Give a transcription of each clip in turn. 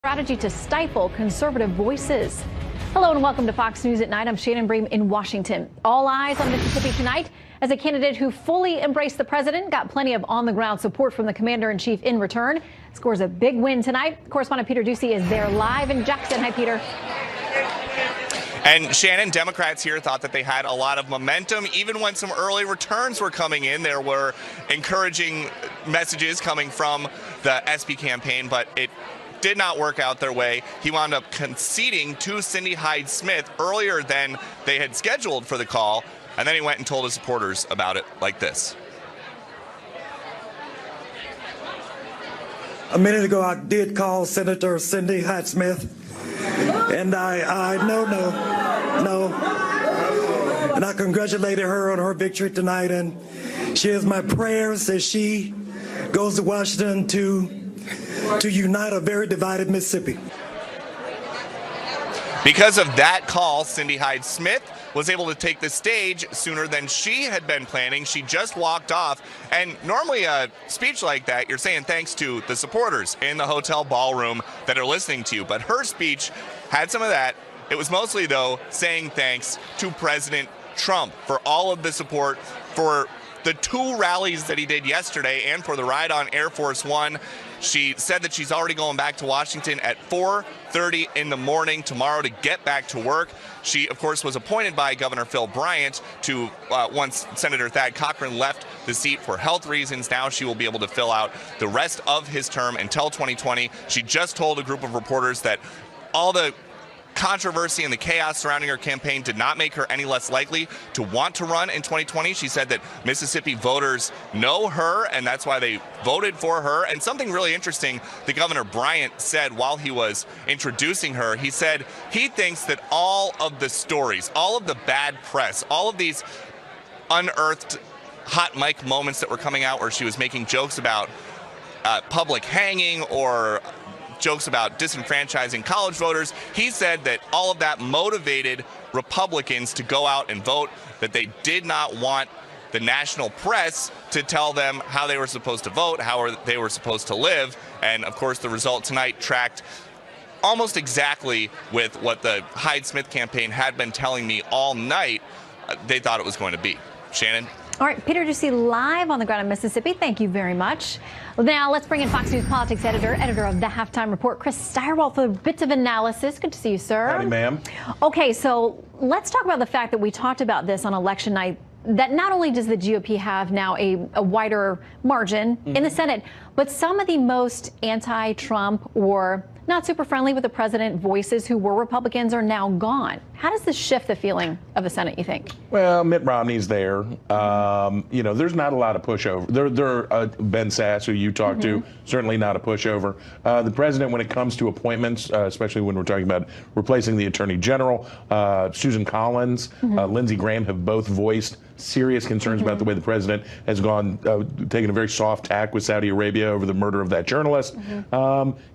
strategy to stifle conservative voices. Hello and welcome to Fox News at Night. I'm Shannon Bream in Washington. All eyes on Mississippi tonight as a candidate who fully embraced the president got plenty of on-the-ground support from the commander-in-chief in return. Scores a big win tonight. Correspondent Peter Ducey is there live in Jackson. Hi, Peter. And Shannon, Democrats here thought that they had a lot of momentum. Even when some early returns were coming in, there were encouraging messages coming from the SB campaign, but it did not work out their way. He wound up conceding to Cindy Hyde-Smith earlier than they had scheduled for the call, and then he went and told his supporters about it like this. A minute ago, I did call Senator Cindy Hyde-Smith, and and I congratulated her on her victory tonight, and she has my prayers as she goes to Washington to unite a very divided Mississippi. Because of that call, Cindy Hyde-Smith was able to take the stage sooner than she had been planning. She just walked off, and normally a speech like that, you're saying thanks to the supporters in the hotel ballroom that are listening to you, but her speech had some of that. It was mostly, though, saying thanks to President Trump for all of the support, for the 2 rallies that he did yesterday, and for the ride on Air Force One. She said that she's already going back to Washington at 4:30 in the morning tomorrow to get back to work. She, of course, was appointed by Governor Phil Bryant to, once Senator Thad Cochran left the seat for health reasons, now she will be able to fill out the rest of his term until 2020. She just told a group of reporters that all the controversy and the chaos surrounding her campaign did not make her any less likely to want to run in 2020. She said that Mississippi voters know her, and that's why they voted for her. And something really interesting that Governor Bryant said while he was introducing her, he said he thinks that all of the stories, all of the bad press, all of these unearthed hot mic moments that were coming out where she was making jokes about public hanging or jokes about disenfranchising college voters, he said that all of that motivated Republicans to go out and vote, that they did not want the national press to tell them how they were supposed to vote, how they were supposed to live. And of course, the result tonight tracked almost exactly with what the Hyde-Smith campaign had been telling me all night they thought it was going to be. Shannon? All right, Peter Ducey live on the ground in Mississippi. Thank you very much. Well, now let's bring in Fox News politics editor of the Halftime Report, Chris Steyerwalt, for bits of analysis. Good to see you, sir. Howdy, ma'am. Okay, so let's talk about the fact that we talked about this on election night, that not only does the GOP have now a wider margin in the Senate, but some of the most anti-Trump or not super friendly with the president voices who were Republicans are now gone. How does this shift the feeling of the Senate, you think? Well, Mitt Romney's there. There's not a lot of pushover. Ben Sass, who you talked to, certainly not a pushover. The president, when it comes to appointments, especially when we're talking about replacing the attorney general, Susan Collins, Lindsey Graham have both voiced serious concerns about the way the president has taken a very soft tack with Saudi Arabia over the murder of that journalist.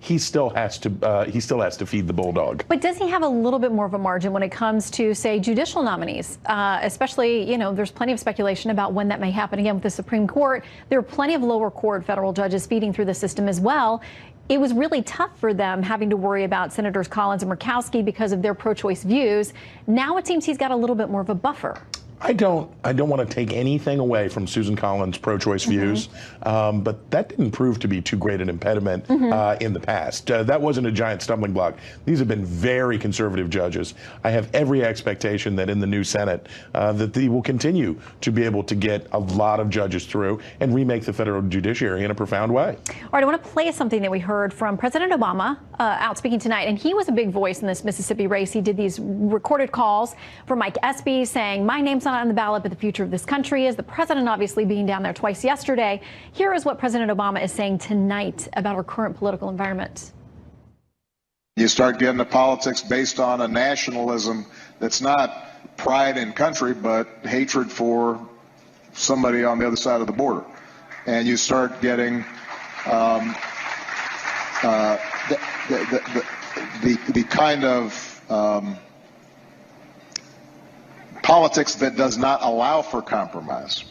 He still has to feed the bulldog. But does he have a little bit more of a margin when it comes to, say, judicial nominees? Especially, there's plenty of speculation about when that may happen again with the Supreme Court. There are plenty of lower court federal judges feeding through the system as well. It was really tough for them having to worry about Senators Collins and Murkowski because of their pro-choice views. Now it seems he's got a little bit more of a buffer. I don't want to take anything away from Susan Collins' pro-choice views, but that didn't prove to be too great an impediment in the past. That wasn't a giant stumbling block. These have been very conservative judges. I have every expectation that in the new Senate that they will continue to be able to get a lot of judges through and remake the federal judiciary in a profound way. All right, I want to play something that we heard from President Obama out speaking tonight, and he was a big voice in this Mississippi race. He did these recorded calls for Mike Espy saying, my name's not on the ballot, but the future of this country is. The president obviously being down there twice yesterday. Here is what President Obama is saying tonight about our current political environment. You start getting to politics based on a nationalism that's not pride in country, but hatred for somebody on the other side of the border. And you start getting the kind of politics that does not allow for compromise.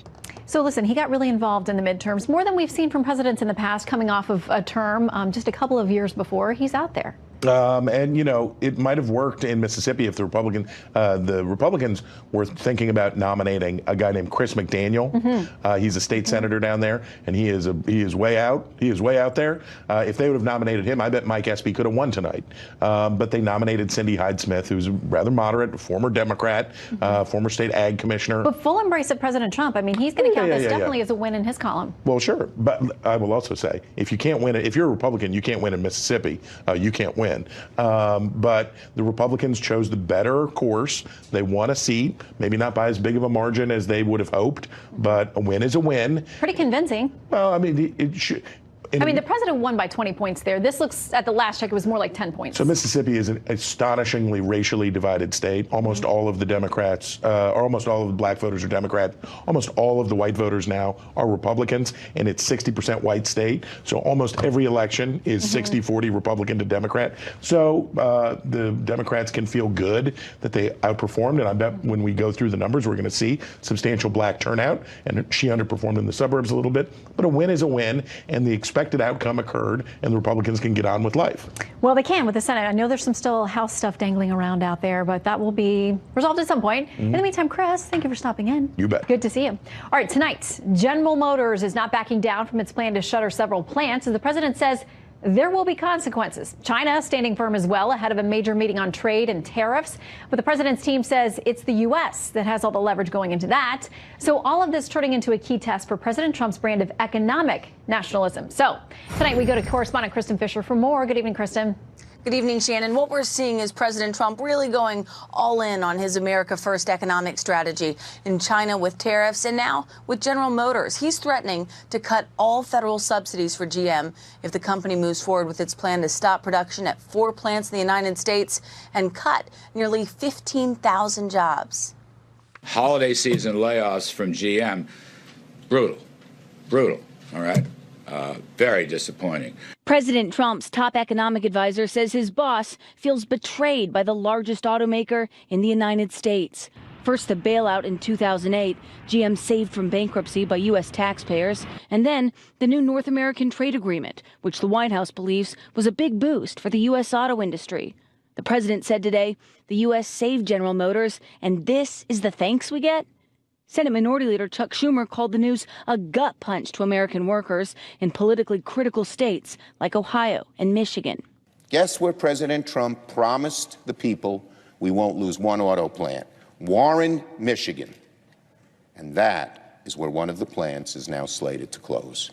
So listen, he got really involved in the midterms, more than we've seen from presidents in the past, coming off of a term just a couple of years before. He's out there. And, you know, it might have worked in Mississippi if the Republicans were thinking about nominating a guy named Chris McDaniel. He's a state senator down there, and he is way out. He is way out there. If they would have nominated him, I bet Mike Espy could have won tonight. But they nominated Cindy Hyde-Smith, who's rather moderate, former Democrat, former state ag commissioner. But full embrace of President Trump. I mean, he's going to count this definitely as a win in his column. Well, sure. But I will also say, if you can't win it, if you're a Republican, you can't win in Mississippi. You can't win. But the Republicans chose the better course. They won a seat, maybe not by as big of a margin as they would have hoped, but a win is a win. Pretty convincing. Well, I mean, it should. I mean, the president won by 20 points there. This looks, at the last check, it was more like 10 points. So Mississippi is an astonishingly racially divided state. Almost all of the Democrats, or almost all of the black voters are Democrat. Almost all of the white voters now are Republicans, and it's 60% white state. So almost every election is 60-40 Republican to Democrat. So the Democrats can feel good that they outperformed, and I bet when we go through the numbers, we're going to see substantial black turnout, and she underperformed in the suburbs a little bit. But a win is a win, and the expected outcome occurred, and the Republicans can get on with life. Well, they can with the Senate. I know there's some still House stuff dangling around out there, but that will be resolved at some point. In the meantime, Chris, thank you for stopping in. You bet. Good to see you. All right, tonight, General Motors is not backing down from its plan to shutter several plants, and the president says there will be consequences. China standing firm as well ahead of a major meeting on trade and tariffs. But the president's team says it's the U.S. that has all the leverage going into that. So all of this turning into a key test for President Trump's brand of economic nationalism. So tonight we go to correspondent Kristen Fisher for more. Good evening, Kristen. Good evening, Shannon. What we're seeing is President Trump really going all in on his America First economic strategy in China with tariffs and now with General Motors. He's threatening to cut all federal subsidies for GM if the company moves forward with its plan to stop production at 4 plants in the United States and cut nearly 15,000 jobs. Holiday season layoffs from GM, brutal, all right? Very disappointing. President Trump's top economic advisor says his boss feels betrayed by the largest automaker in the United States. First the bailout in 2008, GM saved from bankruptcy by U.S. taxpayers, and then the new North American trade agreement, which the White House believes was a big boost for the U.S. auto industry. The president said today the U.S. saved General Motors, and this is the thanks we get? Senate Minority Leader Chuck Schumer called the news a gut punch to American workers in politically critical states like Ohio and Michigan. Guess where President Trump promised the people we won't lose one auto plant? Warren, Michigan. And that is where one of the plants is now slated to close.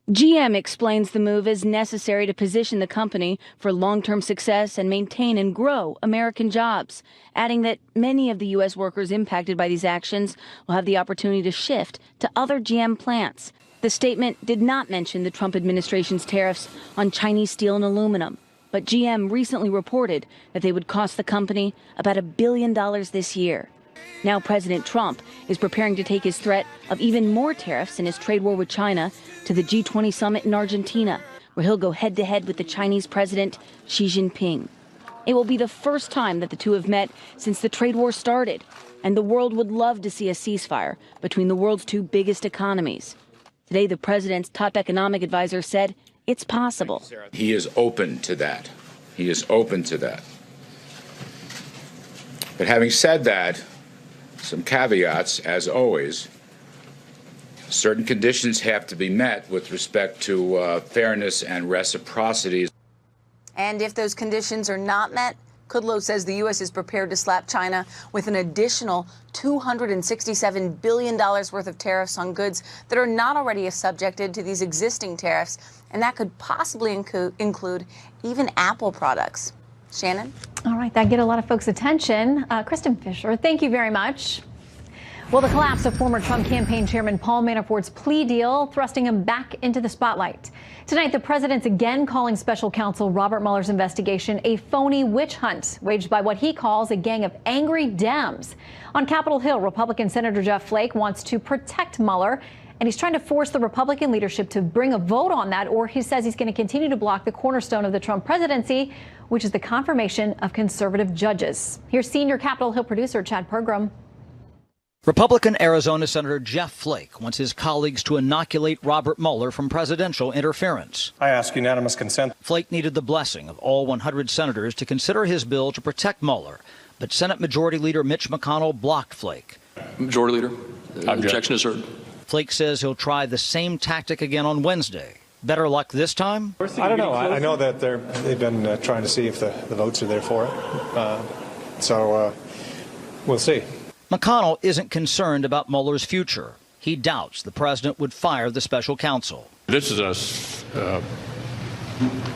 GM explains the move is necessary to position the company for long-term success and maintain and grow American jobs, adding that many of the U.S. workers impacted by these actions will have the opportunity to shift to other GM plants. The statement did not mention the Trump administration's tariffs on Chinese steel and aluminum, but GM recently reported that they would cost the company about $1 billion this year. Now President Trump is preparing to take his threat of even more tariffs in his trade war with China to the G20 summit in Argentina, where he'll go head-to-head with the Chinese president Xi Jinping. It will be the first time that the two have met since the trade war started, and the world would love to see a ceasefire between the world's two biggest economies. Today, the president's top economic advisor said it's possible. He is open to that. He is open to that. But having said that, some caveats, as always. Certain conditions have to be met with respect to fairness and reciprocity. And if those conditions are not met, Kudlow says the U.S. is prepared to slap China with an additional $267 billion worth of tariffs on goods that are not already subjected to these existing tariffs. And that could possibly include even Apple products. Shannon? All right, that get a lot of folks' attention. Kristen Fisher, thank you very much. Well, the collapse of former Trump campaign chairman Paul Manafort's plea deal thrusting him back into the spotlight. Tonight, the president's again calling special counsel Robert Mueller's investigation a phony witch hunt waged by what he calls a gang of angry Dems. On Capitol Hill, Republican Senator Jeff Flake wants to protect Mueller, and he's trying to force the Republican leadership to bring a vote on that, or he says he's going to continue to block the cornerstone of the Trump presidency, which is the confirmation of conservative judges. Here's senior Capitol Hill producer Chad Pergram. Republican Arizona Senator Jeff Flake wants his colleagues to inoculate Robert Mueller from presidential interference. I ask unanimous consent. Flake needed the blessing of all 100 senators to consider his bill to protect Mueller, but Senate Majority Leader Mitch McConnell blocked Flake. Majority Leader, objection is heard. Flake says he'll try the same tactic again on Wednesday. Better luck this time? I don't know. I know that they've been trying to see if the votes are there for it. So we'll see. McConnell isn't concerned about Mueller's future. He doubts the president would fire the special counsel. This is a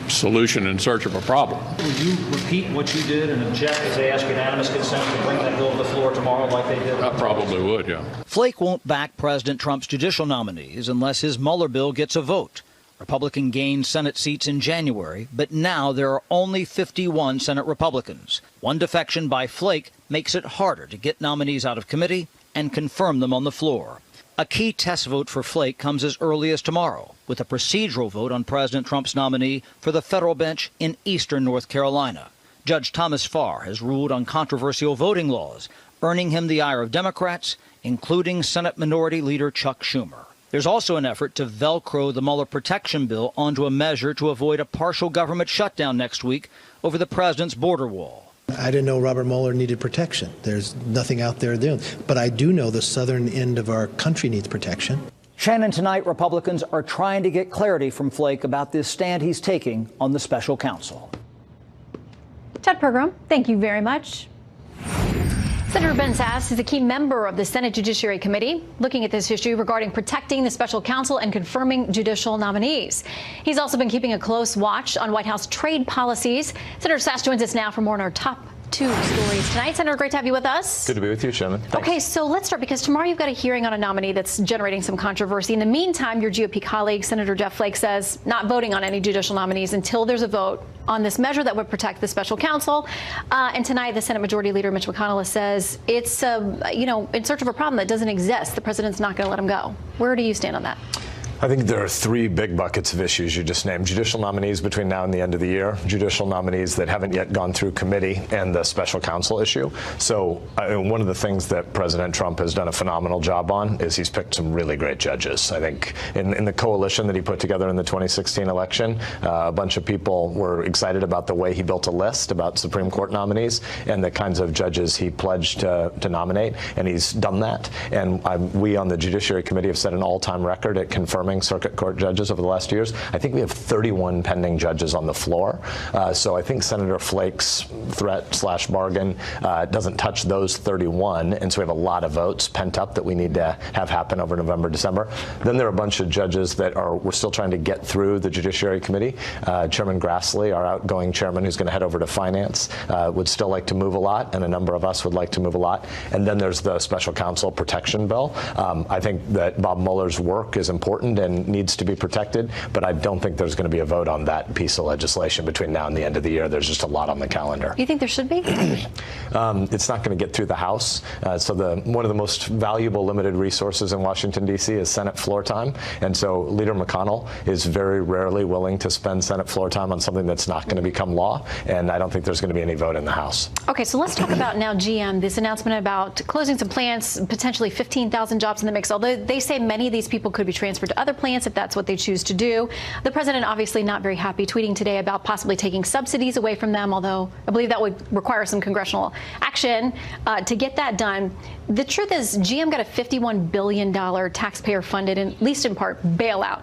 solution in search of a problem. Would you repeat what you did and object as they ask unanimous consent to bring that bill to the floor tomorrow like they did? I probably would, yeah. Flake won't back President Trump's judicial nominees unless his Mueller bill gets a vote. Republican gained Senate seats in January, but now there are only 51 Senate Republicans. One defection by Flake makes it harder to get nominees out of committee and confirm them on the floor. A key test vote for Flake comes as early as tomorrow, with a procedural vote on President Trump's nominee for the federal bench in eastern North Carolina. Judge Thomas Farr has ruled on controversial voting laws, earning him the ire of Democrats, including Senate Minority Leader Chuck Schumer. There's also an effort to Velcro the Mueller protection bill onto a measure to avoid a partial government shutdown next week over the president's border wall. I didn't know Robert Mueller needed protection. There's nothing out there doing. But I do know the southern end of our country needs protection. Shannon, tonight Republicans are trying to get clarity from Flake about this stand he's taking on the special counsel. Ted Pergram, thank you very much. Senator Ben Sasse is a key member of the Senate Judiciary Committee, looking at this issue regarding protecting the special counsel and confirming judicial nominees. He's also been keeping a close watch on White House trade policies. Senator Sasse joins us now for more on our top two stories tonight. Senator, great to have you with us. Good to be with you, Shannon. Thanks. Okay, so let's start, because tomorrow you've got a hearing on a nominee that's generating some controversy. In the meantime, your GOP colleague, Senator Jeff Flake, says not voting on any judicial nominees until there's a vote on this measure that would protect the special counsel. And tonight, the Senate Majority Leader Mitch McConnell says it's, in search of a problem that doesn't exist. The president's not going to let him go. Where do you stand on that? I think there are three big buckets of issues you just named. Judicial nominees between now and the end of the year, judicial nominees that haven't yet gone through committee, and the special counsel issue. So one of the things that President Trump has done a phenomenal job on is he's picked some really great judges. I think in the coalition that he put together in the 2016 election, a bunch of people were excited about the way he built a list about Supreme Court nominees and the kinds of judges he pledged to nominate, and he's done that. And we on the Judiciary Committee have set an all-time record at confirming circuit court judges over the last 2 years. I think we have 31 pending judges on the floor. So I think Senator Flake's threat/bargain doesn't touch those 31. And so we have a lot of votes pent up that we need to have happen over November, December. Then there are a bunch of judges that we're still trying to get through the Judiciary Committee. Chairman Grassley, our outgoing chairman, who's going to head over to Finance, would still like to move a lot, and a number of us would like to move a lot. And then there's the special counsel protection bill. I think that Bob Mueller's work is important and needs to be protected, but I don't think there's going to be a vote on that piece of legislation between now and the end of the year. There's just a lot on the calendar. You think there should be? It's not going to get through the House. So one of the most valuable limited resources in Washington, D.C. is Senate floor time. And so Leader McConnell is very rarely willing to spend Senate floor time on something that's not going to become law. And I don't think there's going to be any vote in the House. Okay, so let's talk about now GM, this announcement about closing some plants, potentially 15,000 jobs in the mix, although they say many of these people could be transferred to other plants if that's what they choose to do. The president obviously not very happy, tweeting today about possibly taking subsidies away from them, although I believe that would require some congressional action to get that done. The truth is, GM got a $51 billion taxpayer-funded, at least in part, bailout.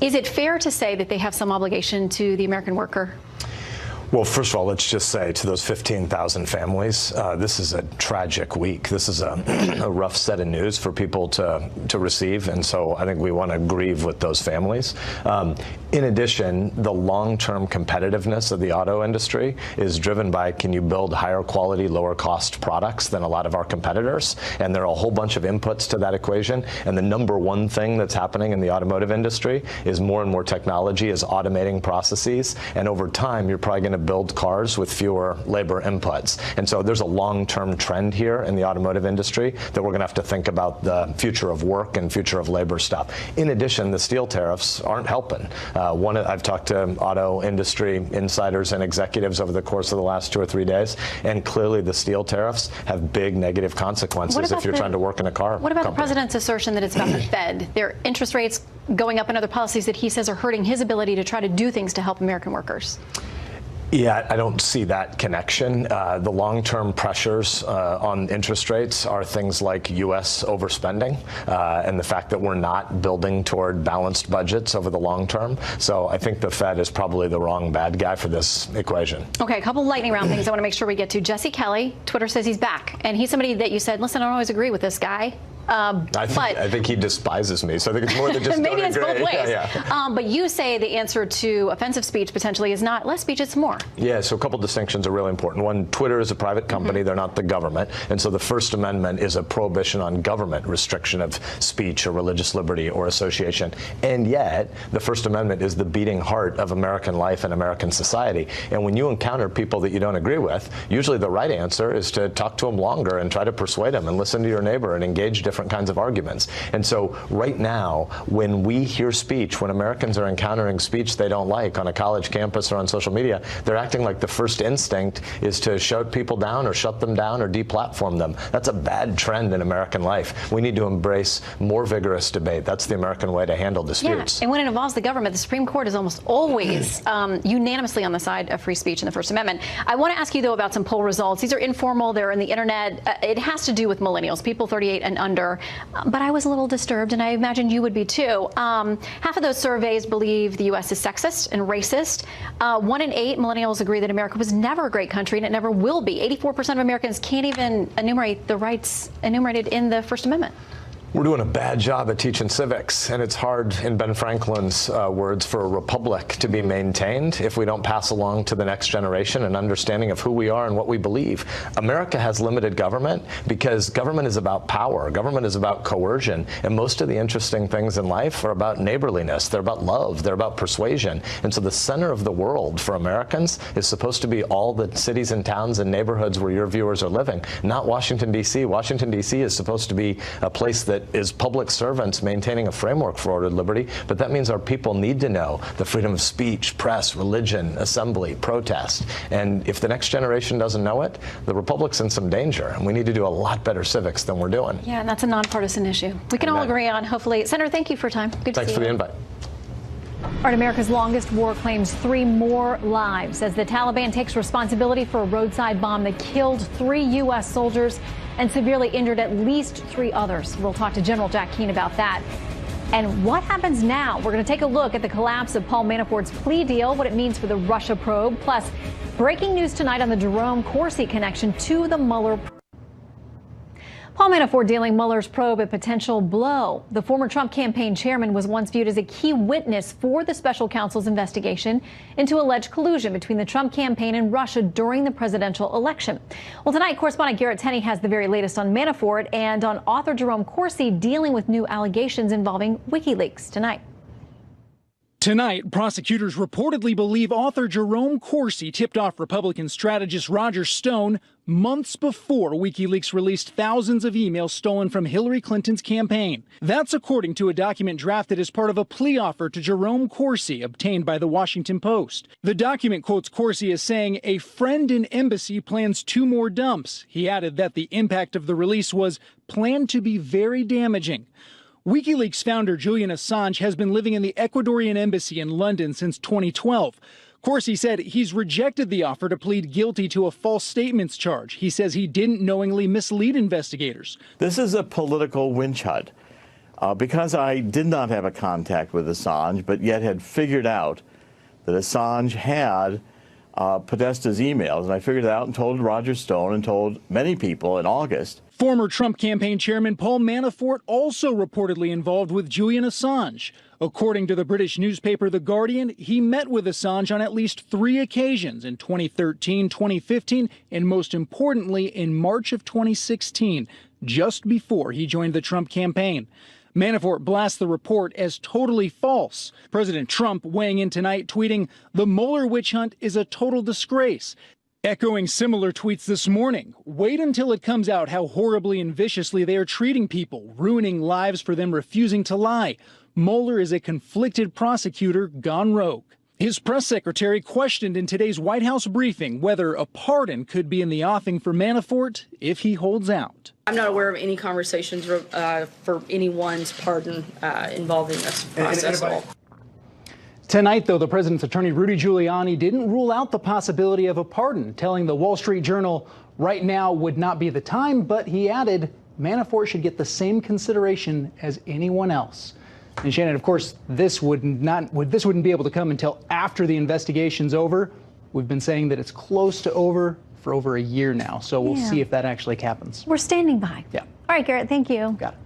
Is it fair to say that they have some obligation to the American worker? Well, first of all, let's just say to those 15,000 families, this is a tragic week. This is a rough set of news for people to receive, and so I think we want to grieve with those families. In addition, the long-term competitiveness of the auto industry is driven by, can you build higher quality, lower cost products than a lot of our competitors? And there are a whole bunch of inputs to that equation. And the number one thing that's happening in the automotive industry is more and more technology is automating processes. And over time, you're probably going to to build cars with fewer labor inputs. And so there's a long-term trend here in the automotive industry that we're going to have to think about the future of work and future of labor stuff. In addition, the steel tariffs aren't helping. I've talked to auto industry insiders and executives over the course of the last 2 or 3 days, and clearly the steel tariffs have big negative consequences if you're trying to work in a car What about company. the president's assertion that it's about the Fed? Their interest rates going up and other policies that he says are hurting his ability to try to do things to help American workers. Yeah, I don't see that connection. The long-term pressures on interest rates are things like U.S. overspending and the fact that we're not building toward balanced budgets over the long term. So I think the Fed is probably the wrong bad guy for this equation. Okay, a couple lightning round things I want to make sure we get to. Jesse Kelly, Twitter says he's back. And he's somebody that you said, listen, I don't always agree with this guy. I think he despises me, so I think it's more than just maybe it's both ways. Yeah. But you say the answer to offensive speech potentially is not less speech, it's more. Yeah, so a couple distinctions are really important. One, Twitter is a private company. They're not the government. And so the First Amendment is a prohibition on government restriction of speech or religious liberty or association. And yet, the First Amendment is the beating heart of American life and American society. And when you encounter people that you don't agree with, usually the right answer is to talk to them longer and try to persuade them and listen to your neighbor and engage different kinds of arguments. And so right now, when we hear speech, when Americans are encountering speech they don't like on a college campus or on social media, they're acting like the first instinct is to shut people down or shut them down or deplatform them. That's a bad trend in American life. We need to embrace more vigorous debate. That's the American way to handle disputes. Yeah, and when it involves the government, the Supreme Court is almost always unanimously on the side of free speech and the First Amendment. I want to ask you, though, about some poll results. These are informal. They're on the internet. It has to do with millennials, people 38 and under. But I was a little disturbed, and I imagine you would be, too. Half of those surveys believe the U.S. is sexist and racist. 1 in 8 millennials agree that America was never a great country, and it never will be. 84% of Americans can't even enumerate the rights enumerated in the First Amendment. We're doing a bad job at teaching civics, and it's hard, in Ben Franklin's words, for a republic to be maintained if we don't pass along to the next generation an understanding of who we are and what we believe. America has limited government because government is about power. Government is about coercion, and most of the interesting things in life are about neighborliness. They're about love. They're about persuasion. And so the center of the world for Americans is supposed to be all the cities and towns and neighborhoods where your viewers are living, not Washington, D.C. Washington, D.C. is supposed to be a place that is public servants maintaining a framework for ordered liberty, but that means our people need to know the freedom of speech, press, religion, assembly, protest. And if the next generation doesn't know it, the republic's in some danger, and we need to do a lot better civics than we're doing. Yeah, and that's a nonpartisan issue. We can all agree on, hopefully. Senator, thank you for your time. Good to see you. Thanks for the invite. All right, America's longest war claims 3 more lives as the Taliban takes responsibility for a roadside bomb that killed 3 U.S. soldiers and severely injured at least 3 others. We'll talk to General Jack Keane about that. And what happens now? We're going to take a look at the collapse of Paul Manafort's plea deal, what it means for the Russia probe, plus breaking news tonight on the Jerome Corsi connection to the Mueller probe. Paul Manafort dealing Mueller's probe a potential blow. The former Trump campaign chairman was once viewed as a key witness for the special counsel's investigation into alleged collusion between the Trump campaign and Russia during the presidential election. Well, tonight, correspondent Garrett Tenney has the very latest on Manafort and on author Jerome Corsi dealing with new allegations involving WikiLeaks tonight. Tonight, prosecutors reportedly believe author Jerome Corsi tipped off Republican strategist Roger Stone months before WikiLeaks released thousands of emails stolen from Hillary Clinton's campaign. That's according to a document drafted as part of a plea offer to Jerome Corsi obtained by the Washington Post. The document quotes Corsi as saying, "A friend in embassy plans 2 more dumps." He added that the impact of the release was planned to be very damaging. WikiLeaks founder Julian Assange has been living in the Ecuadorian embassy in London since 2012. Corsi said he's rejected the offer to plead guilty to a false statements charge. He says he didn't knowingly mislead investigators. This is a political witch hunt. Because I did not have a contact with Assange, but yet had figured out that Assange had Podesta's emails, and I figured it out and told Roger Stone and told many people in August. Former Trump campaign chairman Paul Manafort also reportedly involved with Julian Assange. According to the British newspaper The Guardian, he met with Assange on at least 3 occasions in 2013, 2015, and most importantly, in March of 2016, just before he joined the Trump campaign. Manafort blasts the report as totally false. President Trump weighing in tonight, tweeting, "The Mueller witch hunt is a total disgrace." Echoing similar tweets this morning. Wait until it comes out how horribly and viciously they are treating people, ruining lives for them refusing to lie. Mueller is a conflicted prosecutor gone rogue. His press secretary questioned in today's White House briefing whether a pardon could be in the offing for Manafort if he holds out. I'm not aware of any conversations for anyone's pardon involving this process at all. Tonight, though, the president's attorney, Rudy Giuliani, didn't rule out the possibility of a pardon, telling the Wall Street Journal right now would not be the time, but he added Manafort should get the same consideration as anyone else. And Shannon, of course, this wouldn't be able to come until after the investigation's over. We've been saying that it's close to over for over a year now, so we'll see if that actually happens. We're standing by. Yeah. All right, Garrett, thank you. Got it.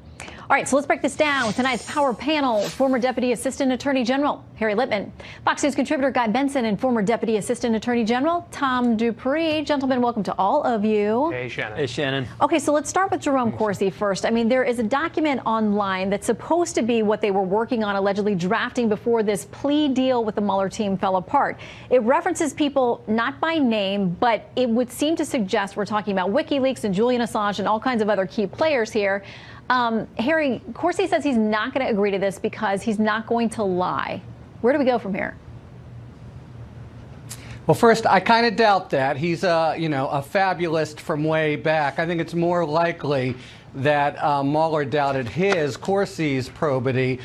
All right, so let's break this down with tonight's Power Panel. Former Deputy Assistant Attorney General Harry Litman, Fox News contributor Guy Benson, and former Deputy Assistant Attorney General Tom Dupree. Gentlemen, welcome to all of you. Hey, Shannon. Hey, Shannon. Okay, so let's start with Jerome Corsi first. I mean, there is a document online that's supposed to be what they were working on, allegedly drafting before this plea deal with the Mueller team fell apart. It references people not by name, but it would seem to suggest we're talking about WikiLeaks and Julian Assange and all kinds of other key players here. Harry, Corsi says he's not going to agree to this because he's not going to lie. Where do we go from here? Well, first, I kind of doubt that. He's a fabulist from way back. I think it's more likely that Mueller doubted Corsi's probity.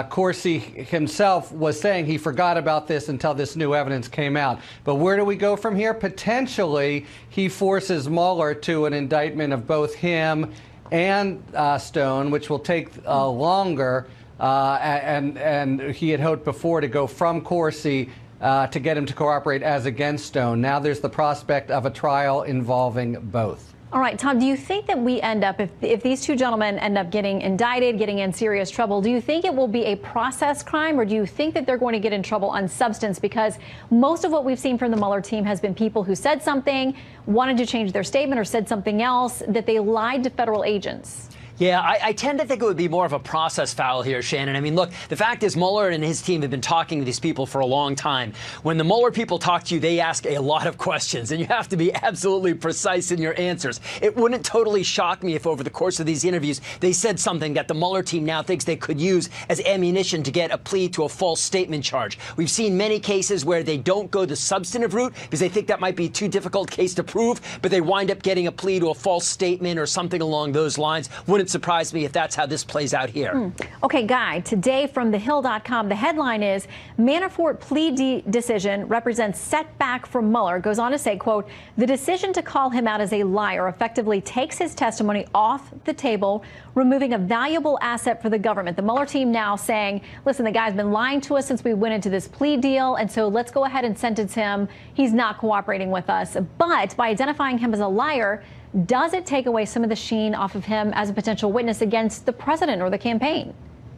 Corsi himself was saying he forgot about this until this new evidence came out. But where do we go from here? Potentially, he forces Mueller to an indictment of both him and Stone, which will take longer, and he had hoped before to go from Corsi to get him to cooperate as against Stone. Now there's the prospect of a trial involving both. All right, Tom, do you think that we end up, if these two gentlemen end up getting indicted, getting in serious trouble, do you think it will be a process crime, or do you think that they're going to get in trouble on substance? Because most of what we've seen from the Mueller team has been people who said something, wanted to change their statement, or said something else, that they lied to federal agents. Yeah, I tend to think it would be more of a process foul here, Shannon. I mean, look, the fact is Mueller and his team have been talking to these people for a long time. When the Mueller people talk to you, they ask a lot of questions, and you have to be absolutely precise in your answers. It wouldn't totally shock me if over the course of these interviews, they said something that the Mueller team now thinks they could use as ammunition to get a plea to a false statement charge. We've seen many cases where they don't go the substantive route because they think that might be a too difficult case to prove, but they wind up getting a plea to a false statement or something along those lines. Wouldn't surprise me if that's how this plays out here. Okay, Guy, today from thehill.com, the headline is Manafort plea decision represents setback from Mueller. Goes on to say, quote, the decision to call him out as a liar effectively takes his testimony off the table, removing a valuable asset for the government. The Mueller team now saying, listen, the guy's been lying to us since we went into this plea deal, and so let's go ahead and sentence him. He's not cooperating with us. But by identifying him as a liar, does it take away some of the sheen off of him as a potential witness against the president or the campaign?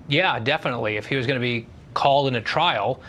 Yeah, definitely. If he was going to be called in a trial,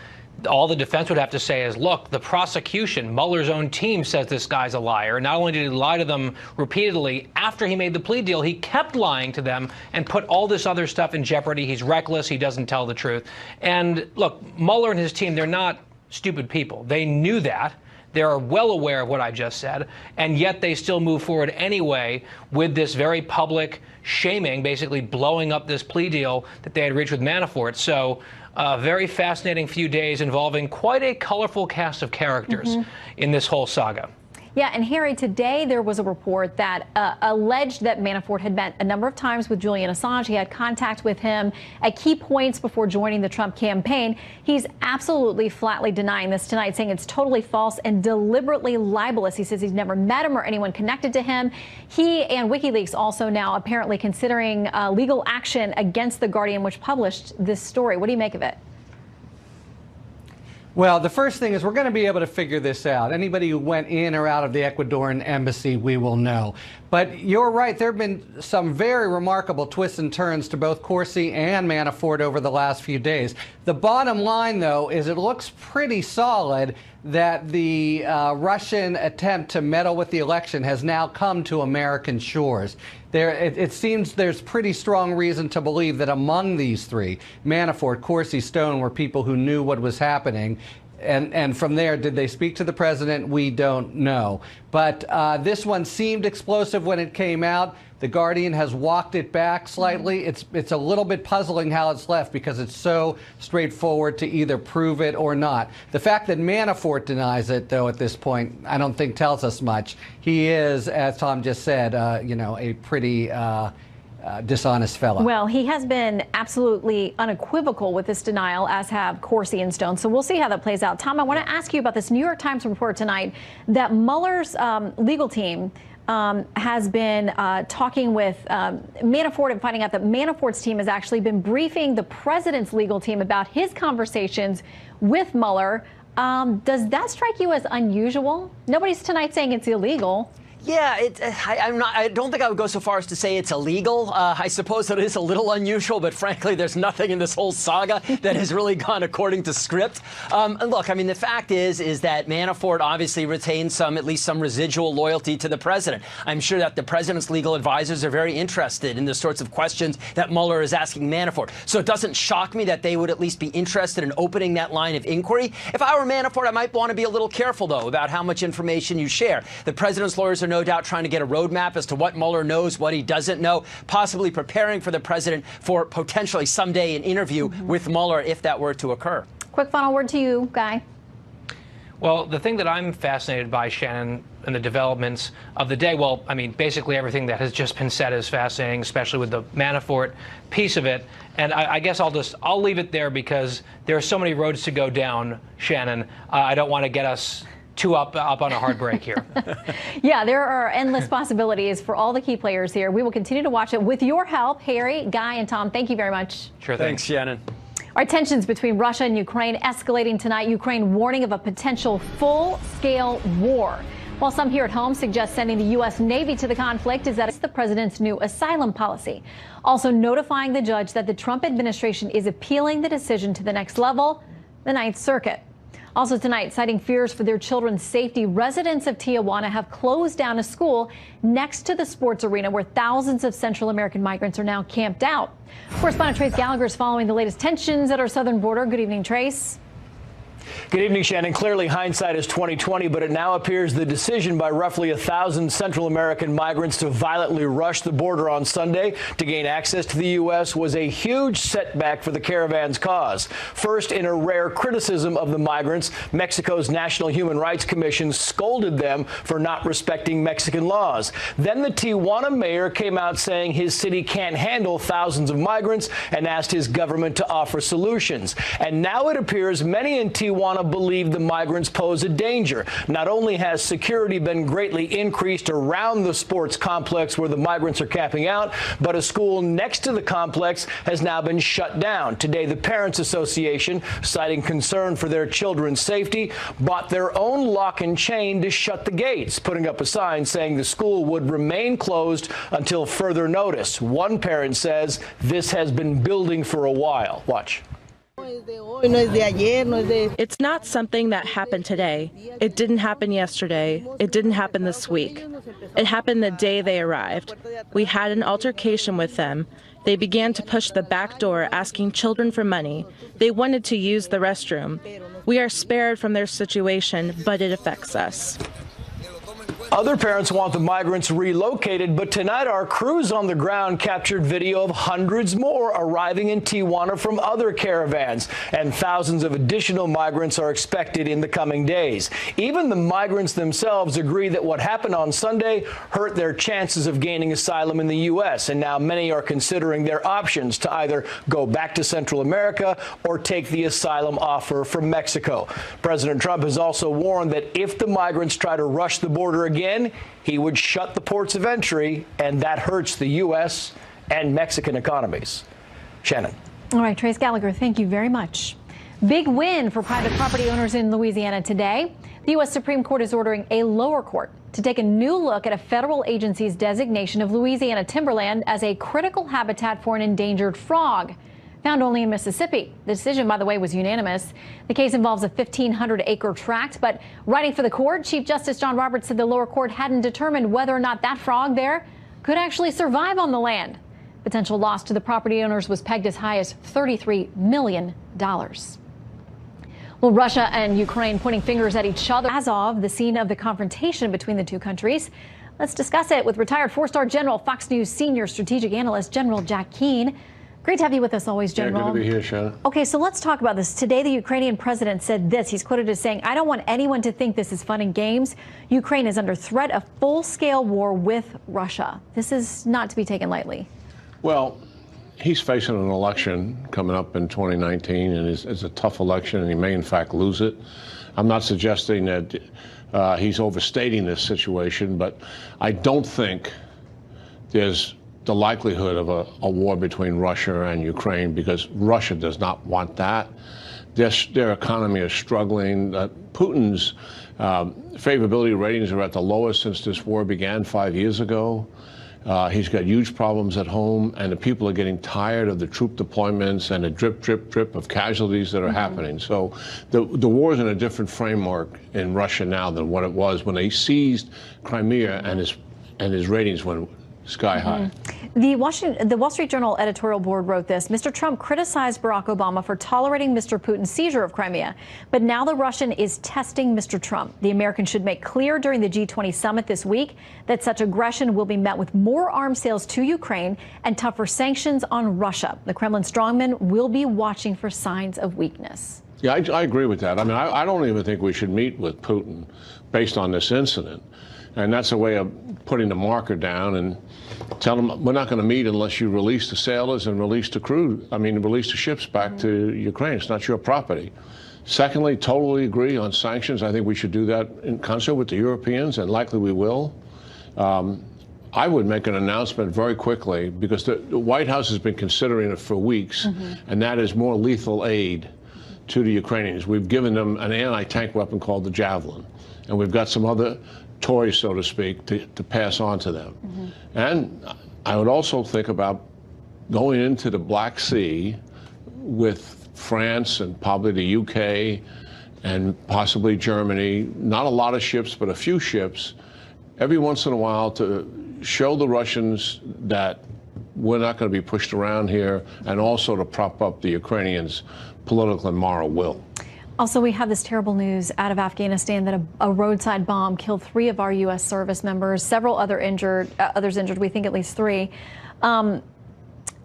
all the defense would have to say is, look, the prosecution, Mueller's own team says this guy's a liar. Not only did he lie to them repeatedly after he made the plea deal, he kept lying to them and put all this other stuff in jeopardy. He's reckless. He doesn't tell the truth. And look, Mueller and his team, they're not stupid people. They knew that. They're well aware of what I just said, and yet they still move forward anyway with this very public shaming, basically blowing up this plea deal that they had reached with Manafort. So a very fascinating few days involving quite a colorful cast of characters in this whole saga. Yeah, and Harry, today there was a report that alleged that Manafort had met a number of times with Julian Assange. He had contact with him at key points before joining the Trump campaign. He's absolutely flatly denying this tonight, saying it's totally false and deliberately libelous. He says he's never met him or anyone connected to him. He and WikiLeaks also now apparently considering legal action against The Guardian, which published this story. What do you make of it? Well, the first thing is we're going to be able to figure this out. Anybody who went in or out of the Ecuadorian embassy, we will know. But you're right. There have been some very remarkable twists and turns to both Corsi and Manafort over the last few days. The bottom line, though, is it looks pretty solid that the Russian attempt to meddle with the election has now come to American shores. It seems there's pretty strong reason to believe that among these three, Manafort, Corsi, Stone, were people who knew what was happening. And from there, did they speak to the president? We don't know. But this one seemed explosive when it came out. The Guardian has walked it back slightly. It's a little bit puzzling how it's left because it's so straightforward to either prove it or not. The fact that Manafort denies it, though, at this point, I don't think tells us much. He is, as Tom just said, a pretty dishonest fellow. Well, he has been absolutely unequivocal with this denial, as have Corsi and Stone. So we'll see how that plays out. Tom, I want to ask you about this New York Times report tonight that Mueller's legal team has been talking with Manafort and finding out that Manafort's team has actually been briefing the president's legal team about his conversations with Mueller. Does that strike you as unusual? Nobody's tonight saying it's illegal. Yeah, I don't think I would go so far as to say it's illegal. I suppose it is a little unusual, but frankly, there's nothing in this whole saga that has really gone according to script. Look, I mean, the fact is that Manafort obviously retains at least some residual loyalty to the president. I'm sure that the president's legal advisors are very interested in the sorts of questions that Mueller is asking Manafort. So it doesn't shock me that they would at least be interested in opening that line of inquiry. If I were Manafort, I might want to be a little careful, though, about how much information you share. The president's lawyers are no doubt trying to get a roadmap as to what Mueller knows, what he doesn't know, possibly preparing for the president for potentially someday an interview with Mueller if that were to occur. Quick final word to you, Guy. Well, the thing that I'm fascinated by, Shannon, and the developments of the day, well, I mean, basically everything that has just been said is fascinating, especially with the Manafort piece of it. And I guess I'll leave it there because there are so many roads to go down, Shannon. I don't want to get us too up on a hard break here. Yeah, there are endless possibilities for all the key players here. We will continue to watch it with your help. Harry, Guy, and Tom, thank you very much. Sure thing. Thanks, Shannon. Our tensions between Russia and Ukraine escalating tonight. Ukraine warning of a potential full-scale war. While some here at home suggest sending the U.S. Navy to the conflict, is that it's the president's new asylum policy. Also notifying the judge that the Trump administration is appealing the decision to the next level, the Ninth Circuit. Also tonight, citing fears for their children's safety, residents of Tijuana have closed down a school next to the sports arena where thousands of Central American migrants are now camped out. Correspondent Trace Gallagher is following the latest tensions at our southern border. Good evening, Trace. Good evening, Shannon. Clearly, hindsight is 20/20, but it now appears the decision by roughly 1,000 Central American migrants to violently rush the border on Sunday to gain access to the U.S. was a huge setback for the caravan's cause. First, in a rare criticism of the migrants, Mexico's National Human Rights Commission scolded them for not respecting Mexican laws. Then the Tijuana mayor came out saying his city can't handle thousands of migrants and asked his government to offer solutions. And now it appears many in Tijuana believe the migrants pose a danger. Not only has security been greatly increased around the sports complex where the migrants are camping out, but a school next to the complex has now been shut down. Today, the Parents Association, citing concern for their children's safety, bought their own lock and chain to shut the gates, putting up a sign saying the school would remain closed until further notice. One parent says this has been building for a while. Watch. It's not something that happened today. It didn't happen yesterday. It didn't happen this week. It happened the day they arrived. We had an altercation with them. They began to push the back door, asking children for money. They wanted to use the restroom. We are spared from their situation, but it affects us. Other parents want the migrants relocated, but tonight our crews on the ground captured video of hundreds more arriving in Tijuana from other caravans, and thousands of additional migrants are expected in the coming days. Even the migrants themselves agree that what happened on Sunday hurt their chances of gaining asylum in the U.S., and now many are considering their options to either go back to Central America or take the asylum offer from Mexico. President Trump has also warned that if the migrants try to rush the border again, he would shut the ports of entry, and that hurts the U.S. and Mexican economies. Shannon. All right, Trace Gallagher, thank you very much. Big win for private property owners in Louisiana today. The U.S. Supreme Court is ordering a lower court to take a new look at a federal agency's designation of Louisiana timberland as a critical habitat for an endangered frog. found only in Mississippi. The decision, by the way, was unanimous. The case involves a 1,500-acre tract, but writing for the court, Chief Justice John Roberts said the lower court hadn't determined whether or not that frog there could actually survive on the land. Potential loss to the property owners was pegged as high as $33 million. Well, Russia and Ukraine pointing fingers at each other as of the scene of the confrontation between the two countries. Let's discuss it with retired four-star General, Fox News senior strategic analyst, General Jack Keane. Great to have you with us always, General. Yeah, good to be here, Shannon. Okay, so let's talk about this. Today, the Ukrainian president said this. He's quoted as saying, "I don't want anyone to think this is fun and games. Ukraine is under threat of full-scale war with Russia." This is not to be taken lightly. Well, he's facing an election coming up in 2019, and it's a tough election, and he may, in fact, lose it. I'm not suggesting that he's overstating this situation, but I don't think there's the likelihood of a war between Russia and Ukraine, because Russia does not want that. Their economy is struggling. Putin's favorability ratings are at the lowest since this war began 5 years ago. He's got huge problems at home, and the people are getting tired of the troop deployments and the drip, drip, drip of casualties that are happening. So the war is in a different framework in Russia now than what it was when they seized Crimea, and his ratings went sky high. The Wall Street Journal editorial board wrote this. Mr. Trump criticized Barack Obama for tolerating Mr. Putin's seizure of Crimea. But now the Russian is testing Mr. Trump. The Americans should make clear during the G20 summit this week that such aggression will be met with more arms sales to Ukraine and tougher sanctions on Russia. The Kremlin strongmen will be watching for signs of weakness. Yeah, I agree with that. I mean, I don't even think we should meet with Putin based on this incident. And that's a way of putting the marker down and tell them we're not going to meet unless you release the sailors and release the ships back to Ukraine. It's not your property. Secondly, totally agree on sanctions. I think we should do that in concert with the Europeans, and likely we will. I would make an announcement very quickly, because the White House has been considering it for weeks, and that is more lethal aid to the Ukrainians. We've given them an anti-tank weapon called the Javelin, and we've got some other toys, so to speak, to pass on to them. And I would also think about going into the Black Sea with France and probably the UK and possibly Germany, not a lot of ships, but a few ships, every once in a while, to show the Russians that we're not going to be pushed around here, and also to prop up the Ukrainians' political and moral will. Also, we have this terrible news out of Afghanistan that a roadside bomb killed 3 of our U.S. service members, several others injured, we think at least 3.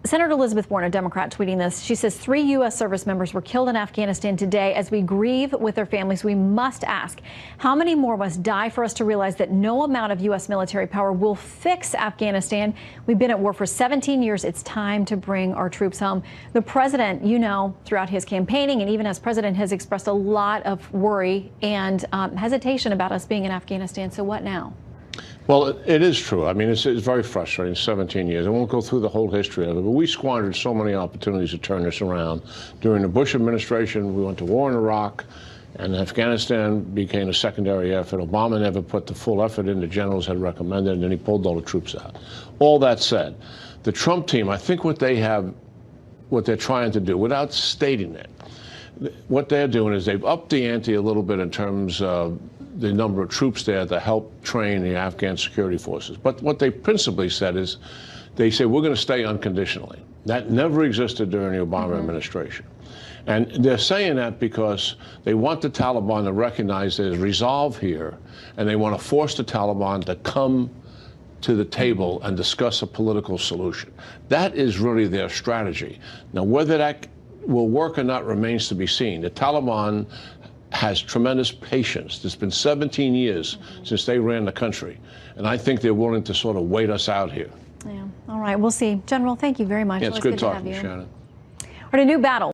Senator Elizabeth Warren, a Democrat, tweeting this. She says 3 U.S. service members were killed in Afghanistan today. As we grieve with their families, we must ask, how many more must die for us to realize that no amount of U.S. military power will fix Afghanistan? We've been at war for 17 years. It's time to bring our troops home. The president, throughout his campaigning and even as president, has expressed a lot of worry and hesitation about us being in Afghanistan. So what now? Well, it is true. I mean, it's very frustrating, 17 years. I won't go through the whole history of it, but we squandered so many opportunities to turn this around. During the Bush administration, we went to war in Iraq, and Afghanistan became a secondary effort. Obama never put the full effort in the generals had recommended, and then he pulled all the troops out. All that said, the Trump team, I think what they're trying to do, without stating it, what they're doing is they've upped the ante a little bit in terms of the number of troops there to help train the Afghan security forces. But what they principally said is, they say we're going to stay unconditionally. That never existed during the Obama administration. And they're saying that because they want the Taliban to recognize there's resolve here, and they want to force the Taliban to come to the table and discuss a political solution. That is really their strategy. Now, whether that will work or not remains to be seen. The Taliban has tremendous patience. It's been 17 years since they ran the country, and I think they're willing to sort of wait us out here. Yeah. All right, we'll see. General, thank you very much. Yeah, it's good talking to you, Shannon. We're in a new battle.